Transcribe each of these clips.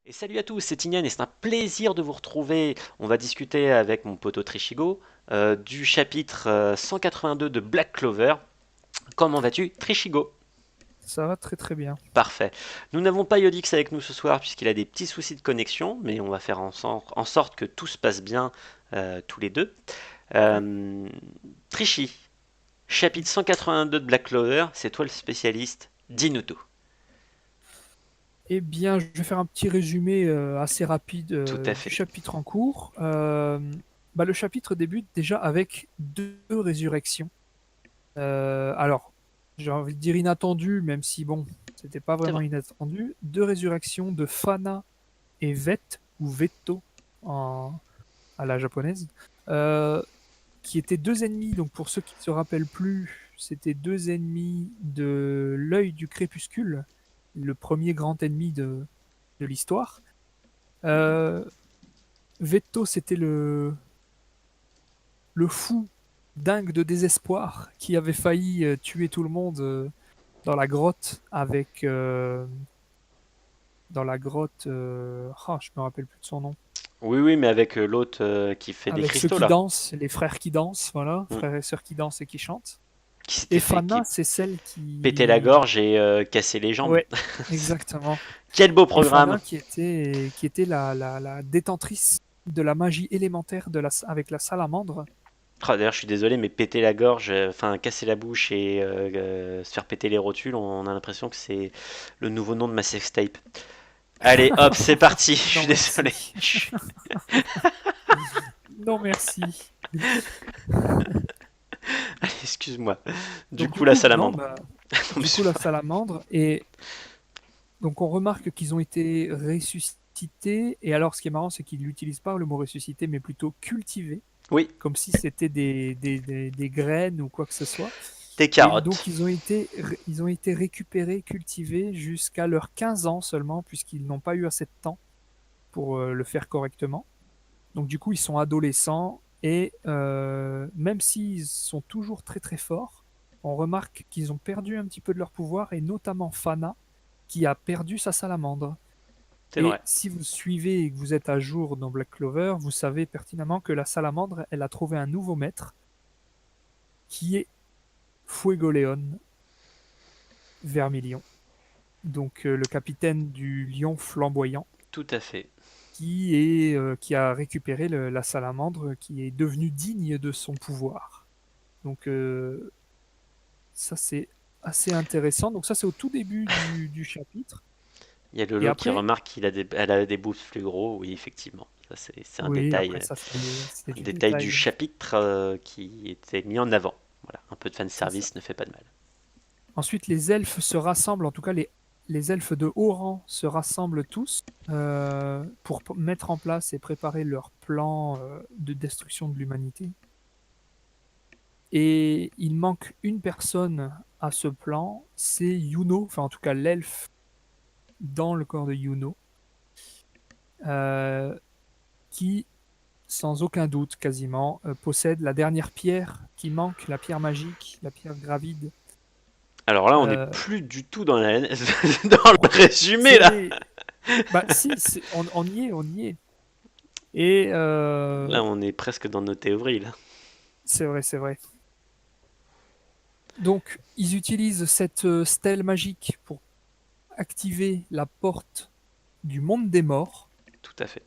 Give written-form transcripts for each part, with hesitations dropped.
Et salut à tous, c'est Tignan et c'est un plaisir de vous retrouver. On va discuter avec mon poteau Trishigo du chapitre 182 de Black Clover. Comment vas-tu, Trishigo? Ça va très très bien. Parfait. Nous n'avons pas Yodix avec nous ce soir puisqu'il a des petits soucis de connexion, mais on va faire en sorte que tout se passe bien tous les deux. Ouais. Euh, Trishi, chapitre 182 de Black Clover, c'est toi le spécialiste. Dis-nous tout. Eh bien, je vais faire un petit résumé assez rapide Tout à du fait. chapitre en cours. Le chapitre débute déjà avec deux résurrections. Alors, j'ai envie de dire inattendues, même si bon, c'était pas C'est vraiment vrai. inattendu. Deux résurrections de Fana et Vette, ou Vetto en, à la japonaise, euh, qui étaient deux ennemis. Donc, pour ceux qui ne se rappellent plus, c'était deux ennemis de l'œil du crépuscule, le premier grand ennemi de l'histoire. Euh, Vetto, c'était le fou dingue de désespoir qui avait failli tuer tout le monde dans la grotte dans la grotte. Je me rappelle plus de son nom. Oui, oui, mais avec l'autre qui fait des Avec ceux cristaux qui là. dansent, les frères qui dansent, voilà, Hmm. frères et sœurs qui dansent et qui chantent. Qui s'était Et fait Fana, qui c'est celle péter la qui. gorge et casser les jambes. Ouais, exactement. Quel beau Et programme! Fana qui était la détentrice de la magie élémentaire avec la salamandre. Oh, d'ailleurs, je suis désolé, mais péter la gorge, enfin casser la bouche et se faire péter les rotules, on a l'impression que c'est le nouveau nom de ma sextape. Allez, hop, c'est parti. Je suis Non, désolé. merci. Non, merci. Allez, excuse-moi. Du Donc, du coup, la coup, non, salamandre. bah, Non, mais du coup, la salamandre. Et donc, on remarque qu'ils ont été ressuscités. Et alors, ce qui est marrant, c'est qu'ils n'utilisent pas le mot ressuscité, mais plutôt cultivés, Oui, comme si c'était des graines ou quoi que ce soit. des Et donc, carottes. ils ont été récupérés, cultivés jusqu'à leurs 15 ans seulement, puisqu'ils n'ont pas eu assez de temps pour le faire correctement. Donc, du coup, ils sont adolescents. Et même s'ils sont toujours très très forts, on remarque qu'ils ont perdu un petit peu de leur pouvoir, et notamment Fana, qui a perdu sa salamandre. C'est Et vrai. si vous suivez et que vous êtes à jour dans Black Clover, vous savez pertinemment que la salamandre, elle a trouvé un nouveau maître, qui est Fuegoleon Vermilion, donc le capitaine du lion flamboyant, Tout à fait. qui a récupéré la salamandre, qui est devenue digne de son pouvoir. Donc ça c'est assez intéressant. Donc ça c'est au tout début du chapitre. Il y a Et Lolo qui après, remarque elle a des boobs plus gros. Oui, effectivement. Ça, c'est oui, après ça c'est un du détail du détail. chapitre qui était mis en avant. Voilà, un peu de C'est ça. fanservice ne fait pas de mal. Ensuite, les elfes se rassemblent, en tout cas les elfes de haut rang se rassemblent tous pour mettre en place et préparer leur plan de destruction de l'humanité. Et il manque une personne à ce plan, c'est Yuno, enfin en tout cas l'elfe dans le corps de Yuno, euh, qui, sans aucun doute quasiment, possède la dernière pierre qui manque, la pierre magique, la pierre gravide. Alors là, on n'est Euh, plus du tout dans, dans le résumé là. c'est, bah si, on y est, on y est. Et Là, on est presque dans nos théories là. c'est vrai, c'est vrai. Donc, ils utilisent cette stèle magique pour activer la porte du monde des morts, Tout à fait.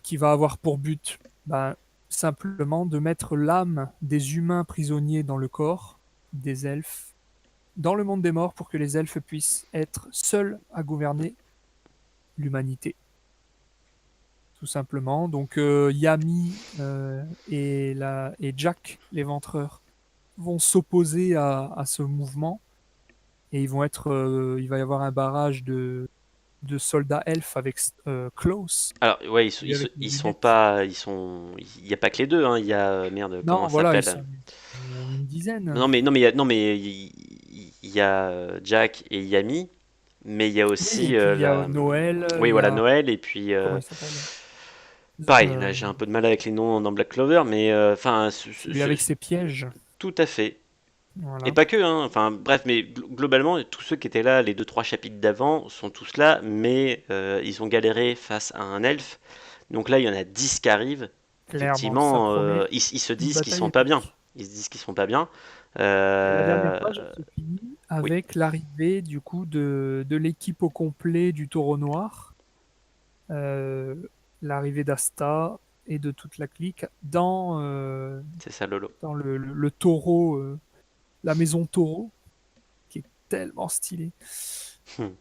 qui va avoir pour but ben, simplement de mettre l'âme des humains prisonniers dans le corps des elfes, dans le monde des morts, pour que les elfes puissent être seuls à gouverner l'humanité, tout simplement. Donc, Yami et Jack, l'éventreur, vont s'opposer à ce mouvement, et il va y avoir un barrage de soldats elfes avec Klaus, Alors ouais, lui avec les ils sont lunettes. pas, il y a pas que les deux. Hein. Il y a merde, comment Non, ça voilà, ils s'appelle? sont une dizaine. Non mais il y a Jack et Yami, mais il y a Oui, et aussi puis il y a Noël, oui il y voilà a Noël et puis comment il s'appelle? pareil. Là, Euh, j'ai un peu de mal avec les noms dans Black Clover, mais enfin Celui avec ses pièges. tout à fait. Et Voilà. pas que, hein. Enfin, bref, mais globalement, tous ceux qui étaient là, les deux trois chapitres d'avant, sont tous là, mais ils ont galéré face à un elfe. Donc là, il y en a 10 qui arrivent. Clairement, ça Effectivement, promet ils se une disent qu'ils bataille sont pas bien. épique. Ils se disent qu'ils sont pas bien. Et la dernière Euh, page, elle se finit oui, avec l'arrivée du coup de l'équipe au complet du Taureau Noir, euh, l'arrivée d'Asta et de toute la clique c'est ça, Lolo. dans le taureau, la maison taureau, qui est tellement stylée. Hmm.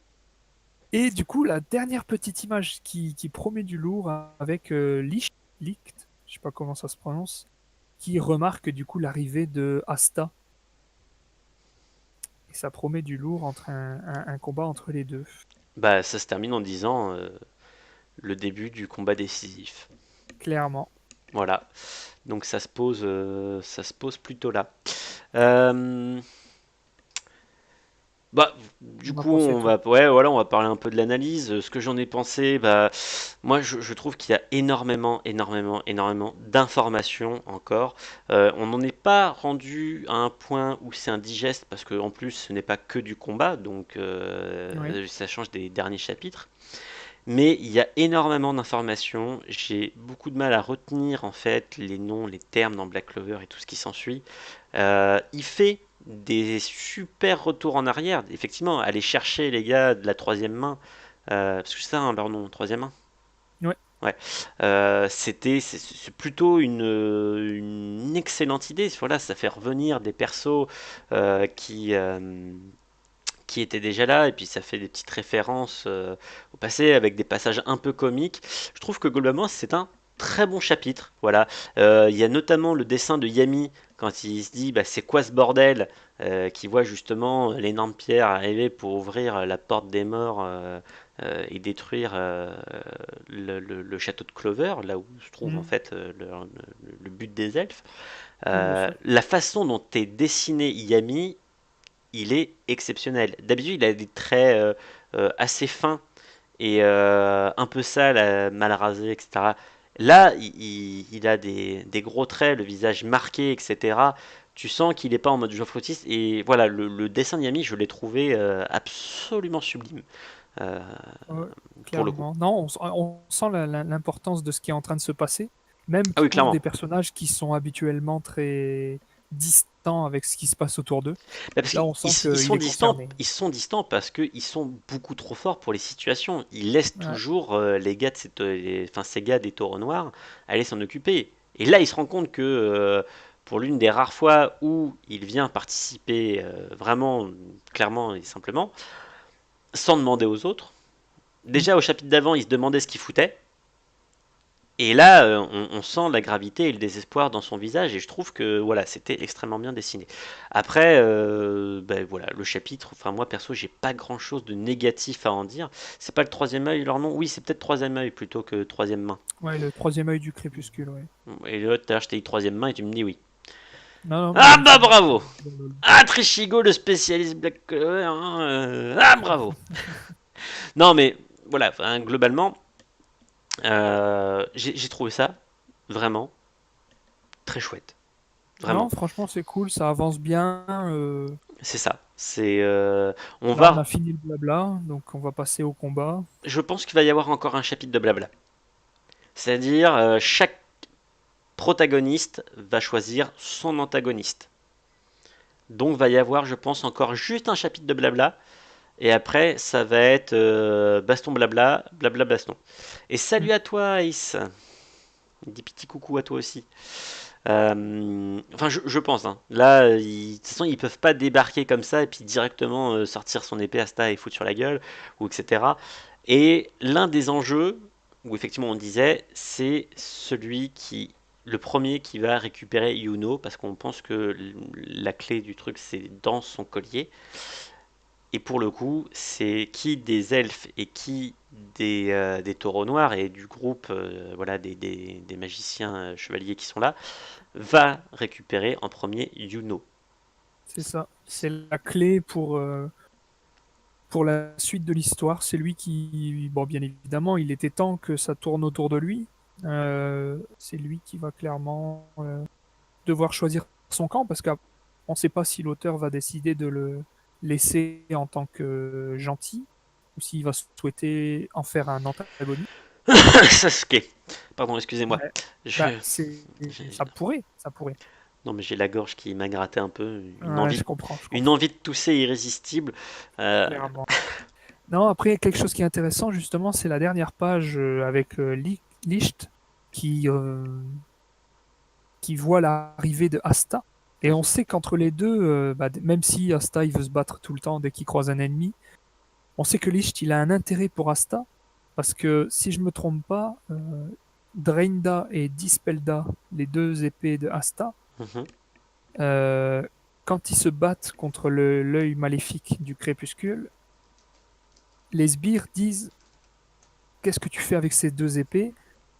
Et du coup, la dernière petite image qui promet du lourd avec Licht, je sais pas comment ça se prononce, qui remarque du coup l'arrivée de Asta. Et ça promet du lourd entre un combat entre les deux. Bah, ça se termine en disant le début du combat décisif. Clairement. Voilà. Donc ça se pose plutôt là. Euh, Bah, du On a coup, pensé on quoi? va, ouais, voilà, on va parler un peu de l'analyse. Ce que j'en ai pensé, bah, moi, je trouve qu'il y a énormément d'informations encore. On n'en est pas rendu à un point où c'est indigeste, parce que en plus, ce n'est pas que du combat, donc Oui, ça change des derniers chapitres. Mais il y a énormément d'informations. J'ai beaucoup de mal à retenir en fait les noms, les termes dans Black Clover et tout ce qui s'ensuit. Il fait des super retours en arrière. Effectivement, aller chercher les gars de la troisième main, parce que c'est ça hein, leur nom, troisième main. ouais, Ouais, c'est plutôt une excellente idée. Voilà, ça fait revenir des persos euh, qui, euh, qui étaient déjà là, et puis ça fait des petites références au passé avec des passages un peu comiques. Je trouve que globalement c'est un très bon chapitre. Voilà, il y a notamment le dessin de Yami quand il se dit bah, c'est quoi ce bordel, qui voit justement l'énorme pierre arriver pour ouvrir la porte des morts et détruire le château de Clover, là où se trouve en mhm, fait le but des elfes. oui, bien sûr. La façon dont est dessiné Yami, il est exceptionnel. D'habitude, il a des traits assez fins et un peu sales, mal rasés, etc. Là, il a des gros traits, le visage marqué, etc. Tu sens qu'il n'est pas en mode Jean Fautis. Et voilà, le dessin de Yami, je l'ai trouvé absolument sublime, euh, Ouais, pour le coup. clairement. Non, on sent l'importance de ce qui est en train de se passer, même Ah oui, pour clairement. des personnages qui sont habituellement très distants avec ce qui se passe autour d'eux. Bah, parce Là, on sent qu'il est concerné. ils sont distants parce qu'ils sont beaucoup trop forts pour les situations. Ils laissent Ouais, toujours les gars de enfin, ces gars des taureaux noirs aller s'en occuper. Et là, il se rend compte que pour l'une des rares fois où il vient participer vraiment, clairement et simplement, sans demander aux autres, mm, déjà au chapitre d'avant, il se demandait ce qu'il foutait. Et là, on sent la gravité et le désespoir dans son visage, et je trouve que voilà, c'était extrêmement bien dessiné. Après, ben voilà, le chapitre, enfin moi perso, j'ai pas grand chose de négatif à en dire. C'est pas le troisième œil leur nom? Oui, c'est peut-être troisième œil plutôt que troisième main. ouais, le troisième œil du crépuscule, ouais. Et l'autre, tout à l'heure, je t'ai dit troisième main et tu me dis oui. Non, non, Ah mais bah c'est bon. bravo! Ah, Trishigo, le spécialiste Black Clover, hein, ah bravo! Non mais voilà, enfin, globalement, j'ai trouvé ça vraiment très chouette. Non, Vraiment. franchement, c'est cool, ça avance bien. C'est ça. C'est, on Là, on a va. fini le blabla, donc on va passer au combat. Je pense qu'il va y avoir encore un chapitre de blabla. C'est-à-dire, chaque protagoniste va choisir son antagoniste. Donc, va y avoir, je pense, encore juste un chapitre de blabla. Et après, ça va être baston blabla, blabla baston. Et Mm. salut à toi, Ace. Des petits coucou à toi aussi. Enfin, je pense. Hein. Là, de toute façon, ils peuvent pas débarquer comme ça et puis directement sortir son épée à Sta et foutre sur la gueule, ou etc. Et l'un des enjeux, où effectivement on disait, c'est celui qui, le premier qui va récupérer Yuno, parce qu'on pense que la clé du truc c'est dans son collier. Et pour le coup, c'est qui des elfes et qui des taureaux noirs et du groupe voilà, des magiciens chevaliers qui sont là, va récupérer en premier Yuno. C'est ça. C'est la clé pour la suite de l'histoire. C'est lui qui, bon, bien évidemment, il était temps que ça tourne autour de lui. C'est lui qui va clairement devoir choisir son camp parce que On ne sait pas si l'auteur va décider de le laisser en tant que gentil ou s'il va souhaiter en faire un antagoniste. Sasuke. Pardon, excusez-moi. Ouais. Je... Bah, c'est, j'ai- ça pourrait, ça pourrait. Non, mais j'ai la gorge qui m'a gratté un peu. Ouais, je comprends, je Une comprends, envie de tousser irrésistible. Euh, clairement. Non, après, quelque chose qui est intéressant, justement, c'est la dernière page avec Licht qui, qui voit l'arrivée de Asta. Et on mhm. sait qu'entre les deux, bah, même si Asta il veut se battre tout le temps dès qu'il croise un ennemi, on sait que Licht il a un intérêt pour Asta parce que si je me trompe pas, Drainda et Dispelda, les deux épées de Asta, Mhm. euh, quand ils se battent contre l'œil maléfique du crépuscule, les sbires disent qu'est-ce que tu fais avec ces deux épées?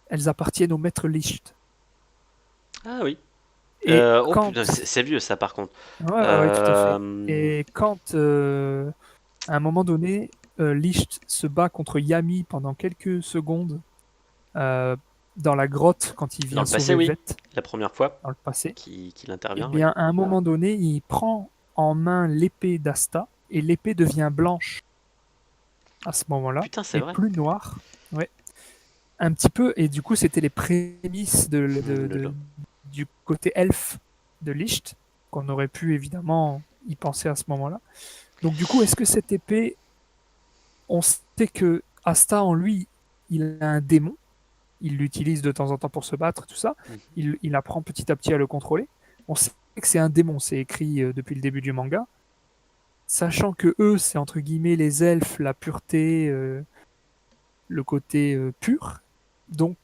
Elles appartiennent au maître Licht. Ah oui. Et Oh putain, quand... c'est vieux ça par contre. Ouais, tout à fait. Euh, Et quand, à un moment donné, Licht se bat contre Yami pendant quelques secondes euh, dans la grotte quand il Dans vient le passé, sauver oui. Veth La première fois dans le passé, qu'il eh intervient, oui. bien, à un moment donné, il prend en main l'épée d'Asta et l'épée devient blanche à ce moment-là Putain, c'est et vrai. plus noire. Ouais. Un petit peu, et du coup, c'était les prémices Lolo. du côté elfe de Licht, qu'on aurait pu évidemment y penser à ce moment-là. Donc, du coup, est-ce que cette épée, on sait que Asta en lui, il a un démon, il l'utilise de temps en temps pour se battre, tout ça, Mhm. il apprend petit à petit à le contrôler. On sait que c'est un démon, c'est écrit depuis le début du manga, sachant que eux, c'est entre guillemets les elfes, la pureté, le côté pur. Donc,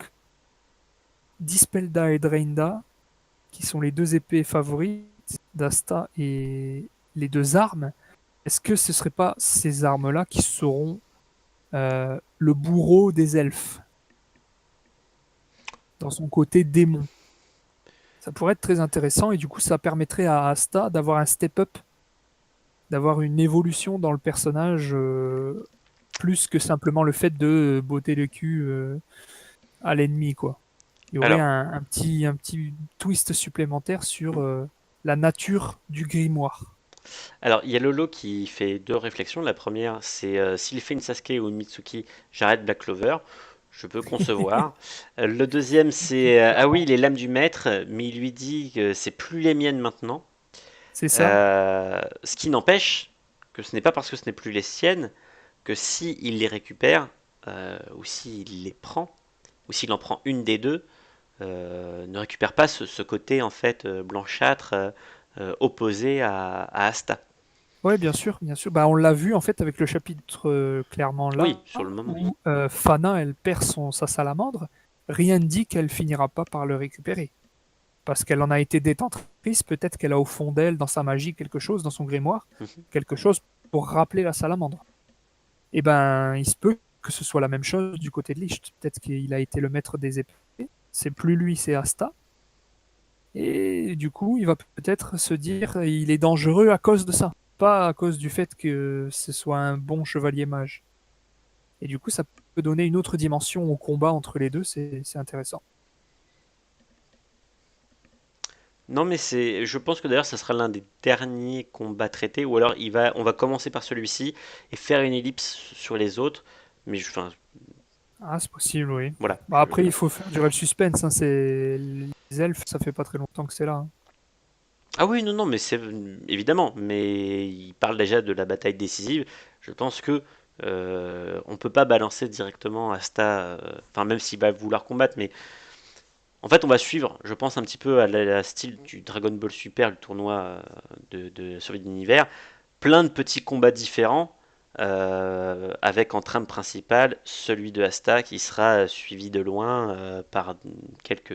Dispelda et Drainda, qui sont les deux épées favorites d'Asta et les deux armes, est-ce que ce ne seraient pas ces armes-là qui seront le bourreau des elfes, dans son côté démon? Ça pourrait être très intéressant et du coup ça permettrait à Asta d'avoir un step-up, d'avoir une évolution dans le personnage plus que simplement le fait de botter le cul à l'ennemi, quoi. Il y aurait Alors, un petit twist supplémentaire sur la nature du grimoire. alors, il y a Lolo qui fait deux réflexions. La première, c'est s'il fait une Sasuke ou une Mitsuki, j'arrête Black Clover. Je peux concevoir. Le deuxième, c'est ah oui, Clairement. les lames du maître, mais il lui dit que c'est plus les miennes maintenant. C'est ça. Ce qui n'empêche que ce n'est pas parce que ce n'est plus les siennes que si il les récupère, ou s'il les prend, ou s'il en prend une des deux, ne récupère pas ce côté en fait blanchâtre opposé à Asta. Ouais, bien sûr, bien sûr. Bah, on l'a vu en fait avec le chapitre clairement Oui, là sur le moment. où Fana elle perd sa salamandre. Rien ne dit qu'elle finira pas par le récupérer. Parce qu'elle en a été détentrice, peut-être qu'elle a au fond d'elle, dans sa magie, quelque chose, dans son grimoire, Mhm. quelque chose pour rappeler la salamandre. Et ben, il se peut que ce soit la même chose du côté de Licht. Peut-être qu'il a été le maître des épées. C'est plus lui, c'est Asta. Et du coup, il va peut-être se dire, il est dangereux à cause de ça, pas à cause du fait que ce soit un bon chevalier mage. Et du coup, ça peut donner une autre dimension au combat entre les deux, c'est intéressant. Non, mais c'est, je pense que d'ailleurs, ça sera l'un des derniers combats traités, ou alors on va commencer par celui-ci et faire une ellipse sur les autres. Mais enfin, Ah, c'est possible, oui. voilà. Bah, après, il faut faire durer le suspense, hein, c'est... Les elfes, ça fait pas très longtemps que c'est là, hein. Ah oui, non, non, mais c'est évidemment. Mais il parle déjà de la bataille décisive. Je pense que on peut pas balancer directement Asta. Enfin, même s'il va vouloir combattre, mais en fait, on va suivre, je pense, un petit peu à la style du Dragon Ball Super, le tournoi de survie de l'univers. Plein de petits combats différents, avec en trame principale celui de Asta qui sera suivi de loin par quelques,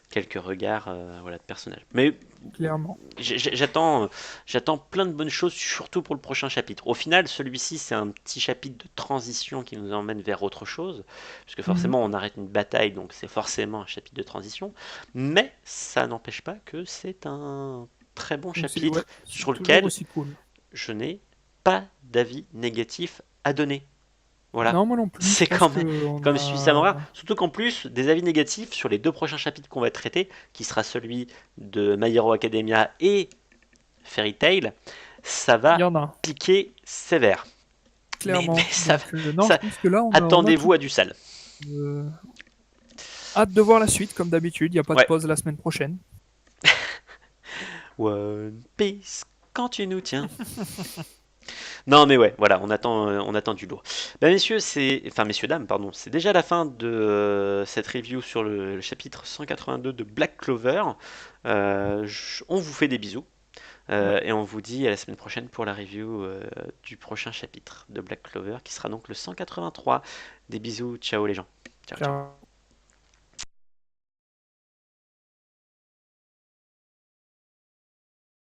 quelques regards voilà, de personnages. Mais Clairement. j'attends plein de bonnes choses, surtout pour le prochain chapitre. Au final, celui-ci, c'est un petit chapitre de transition qui nous emmène vers autre chose, puisque Mhm. forcément, on arrête une bataille, donc c'est forcément un chapitre de transition. Mais ça n'empêche pas que c'est un très bon Ouais, chapitre c'est sur toujours lequel aussi cool. je n'ai pas d'avis négatif à donner. Voilà. Non, moi non plus, je C'est pense quand que même on comme suit Samora. a... Surtout qu'en plus, des avis négatifs sur les deux prochains chapitres qu'on va traiter, qui sera celui de My Hero Academia et Fairy Tail, ça Il y va en a, piquer sévère. Mais clairement. ça, Donc, non, je ça, pense que là, on a tout. attendez-vous à du sale. Euh, Hâte de voir la suite, comme d'habitude. Il n'y a pas de Ouais. pause la semaine prochaine. One Piece, quand tu nous tiens. Non, mais ouais, voilà, on attend du lourd. Bah, messieurs, enfin, messieurs, dames, pardon, c'est déjà la fin de cette review sur le chapitre 182 de Black Clover. On vous fait des bisous Ouais. et on vous dit à la semaine prochaine pour la review du prochain chapitre de Black Clover qui sera donc le 183. Des bisous, ciao les gens. Ciao, ciao. Ciao.